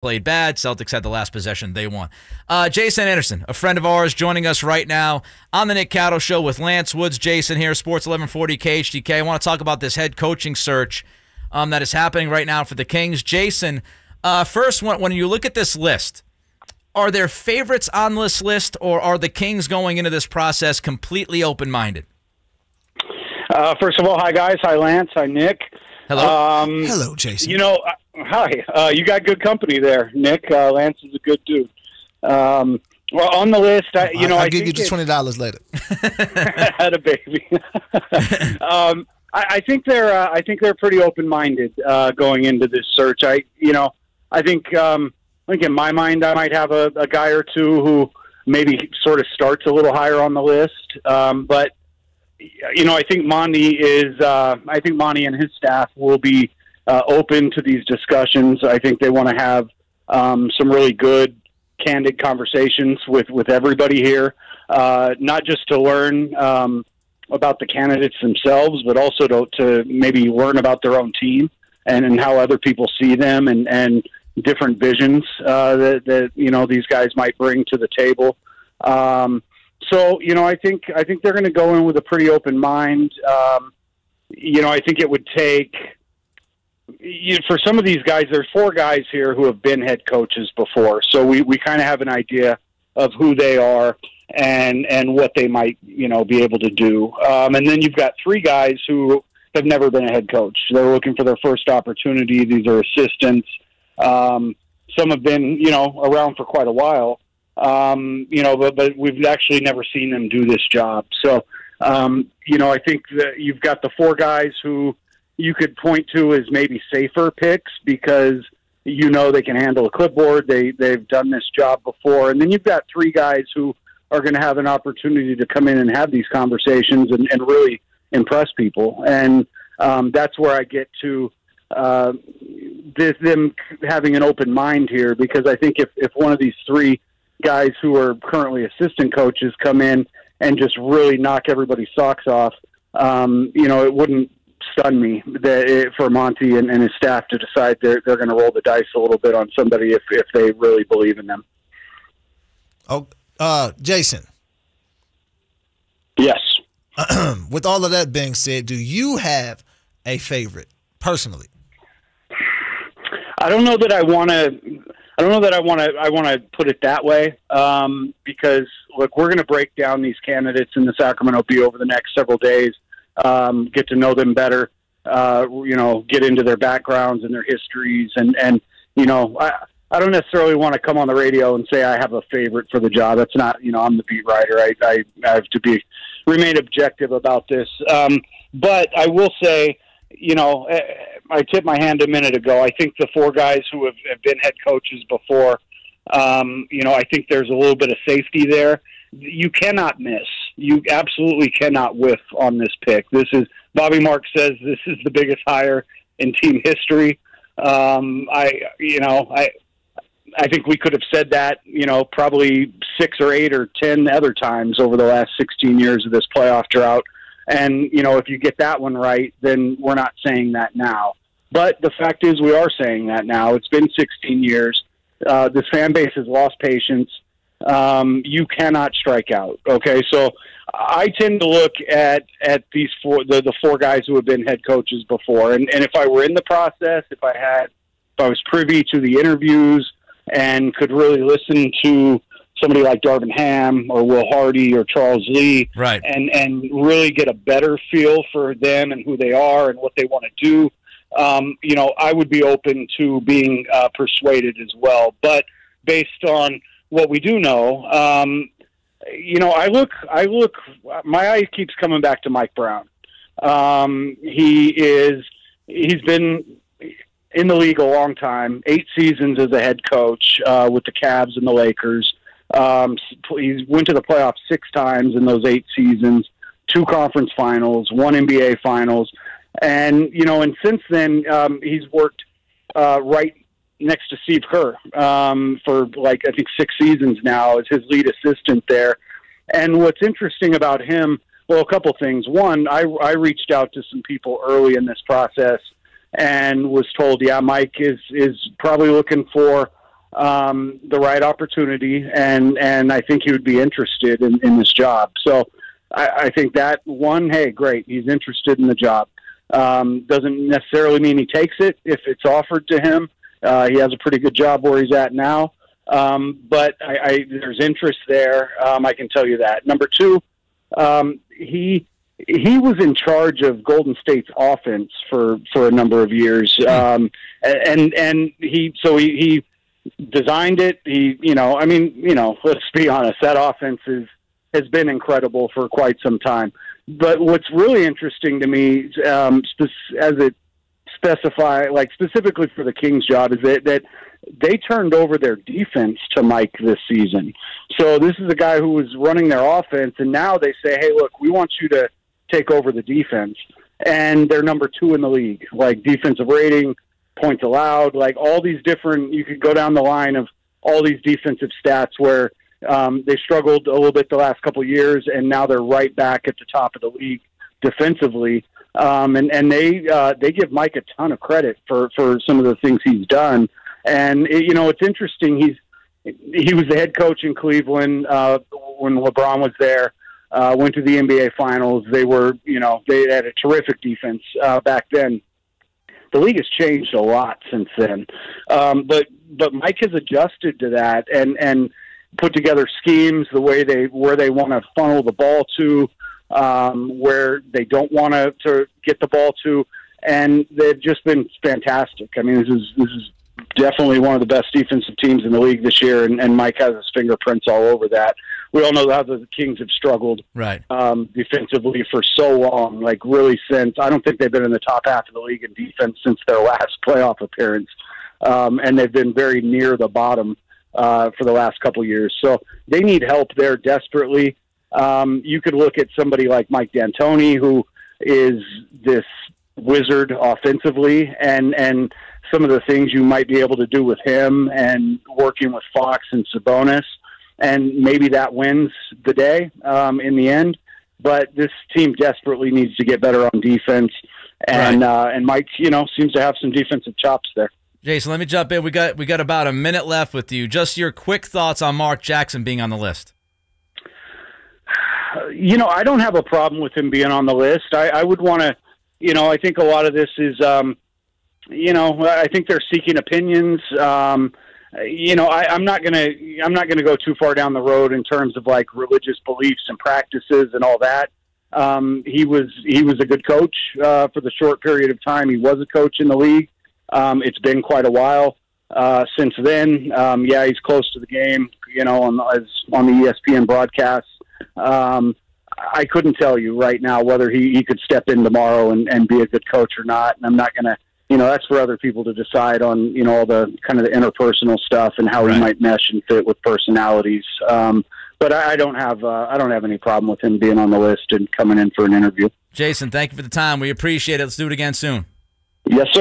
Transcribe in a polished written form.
played bad. Celtics had the last possession. They won. Jason Anderson, a friend of ours, joining us right now on the Nick Cato Show with Lance Woods. Jason here, Sports 1140 KHTK. I want to talk about this head coaching search that is happening right now for the Kings. Jason, first, when you look at this list, are there favorites on this list, or are the Kings going into this process completely open-minded? First of all, hi, guys. Hi, Lance. Hi, Nick. Hello. Hello, Jason. Hi. You got good company there, Nick. Lance is a good dude. Well, on the list, I'll give you just $20 later. Had a baby. I think they're pretty open-minded going into this search. I think in my mind, I might have a guy or two who maybe sort of starts a little higher on the list, but I think Monty and his staff will be open to these discussions. I think they want to have some really good, candid conversations with everybody here, not just to learn about the candidates themselves, but also to maybe learn about their own team and how other people see them and different visions that these guys might bring to the table. So, I think they're going to go in with a pretty open mind. I think it would take for some of these guys, there's 4 guys here who have been head coaches before. So we kind of have an idea of who they are and what they might, be able to do. And then you've got 3 guys who have never been a head coach. They're looking for their first opportunity. These are assistants. Some have been, around for quite a while. But we've actually never seen them do this job. So, I think that you've got the 4 guys who you could point to as maybe safer picks because, they can handle a clipboard. They've done this job before. And then you've got 3 guys who are going to have an opportunity to come in and have these conversations and really impress people. And, that's where I get to, them having an open mind here, because I think if one of these 3 guys who are currently assistant coaches come in and just really knock everybody's socks off, it wouldn't stun me for Monty and his staff to decide they're going to roll the dice a little bit on somebody if they really believe in them. Oh, Jason. Yes. With all of that being said, do you have a favorite personally? I don't know that I want to put it that way, because look, we're going to break down these candidates in the Sacramento Bee over the next several days, get to know them better, get into their backgrounds and their histories. And I don't necessarily want to come on the radio and say I have a favorite for the job. That's not, I'm the beat writer. I have to remain objective about this. But I will say, I tipped my hand a minute ago. I think the 4 guys who have been head coaches before, I think there's a little bit of safety there. You cannot miss. You absolutely cannot whiff on this pick. Bobby Marks says this is the biggest hire in team history. I think we could have said that, probably 6 or 8 or 10 other times over the last 16 years of this playoff drought. And, if you get that one right, then we're not saying that now. But the fact is we are saying that now. It's been 16 years. This fan base has lost patience. You cannot strike out. Okay, so I tend to look at these 4, the 4 guys who have been head coaches before. And if I were in the process, if I was privy to the interviews and could really listen to somebody like Darvin Ham or Will Hardy or Charles Lee, right, and really get a better feel for them and who they are and what they want to do, I would be open to being persuaded as well. But based on what we do know, I look. My eye keeps coming back to Mike Brown. He's been in the league a long time, 8 seasons as a head coach with the Cavs and the Lakers. He went to the playoffs 6 times in those 8 seasons, 2 conference finals, 1 NBA finals. And, and since then, he's worked right next to Steve Kerr for, I think 6 seasons now as his lead assistant there. And what's interesting about him, well, a couple things. One, I reached out to some people early in this process and was told, yeah, Mike is probably looking for the right opportunity, and I think he would be interested in this job. So I think that one, hey, great, he's interested in the job. Doesn't necessarily mean he takes it if it's offered to him. He has a pretty good job where he's at now. But there's interest there. I can tell you that. Number two, he was in charge of Golden State's offense for a number of years. And he designed it. Let's be honest, that offense has been incredible for quite some time. But what's really interesting to me, specifically for the Kings job, is that they turned over their defense to Mike this season. So this is a guy who was running their offense, and now they say, hey, look, we want you to take over the defense. And they're number 2 in the league, like defensive rating, points allowed, like all these different, you could go down the line of all these defensive stats where they struggled a little bit the last couple of years, and now they're right back at the top of the league defensively. And they give Mike a ton of credit for some of the things he's done. And it's interesting. He was the head coach in Cleveland when LeBron was there. Went to the NBA Finals. They had a terrific defense back then. The league has changed a lot since then, but Mike has adjusted to that and put together schemes where they want to funnel the ball to, where they don't want to get the ball to, and they've just been fantastic. I mean, this is definitely one of the best defensive teams in the league this year, and Mike has his fingerprints all over that. We all know how the Kings have struggled defensively for so long, like really since, I don't think they've been in the top half of the league in defense since their last playoff appearance, and they've been very near the bottom for the last couple of years. So they need help there desperately. You could look at somebody like Mike D'Antoni, who is this wizard offensively, and some of the things you might be able to do with him and working with Fox and Sabonis, and maybe that wins the day in the end. But this team desperately needs to get better on defense, and Mike, seems to have some defensive chops there. Jason, let me jump in. We got about a minute left with you. Just your quick thoughts on Mark Jackson being on the list. I don't have a problem with him being on the list. I would want to, I think a lot of this is, I think they're seeking opinions. I'm not gonna go too far down the road in terms of like religious beliefs and practices and all that. He was a good coach for the short period of time he was a coach in the league. It's been quite a while since then. He's close to the game, on the ESPN broadcasts. I couldn't tell you right now whether he could step in tomorrow and be a good coach or not. And I'm not going to, that's for other people to decide on, all the kind of the interpersonal stuff and how he might mesh and fit with personalities. But I don't have any problem with him being on the list and coming in for an interview. Jason, thank you for the time. We appreciate it. Let's do it again soon. Yes, sir.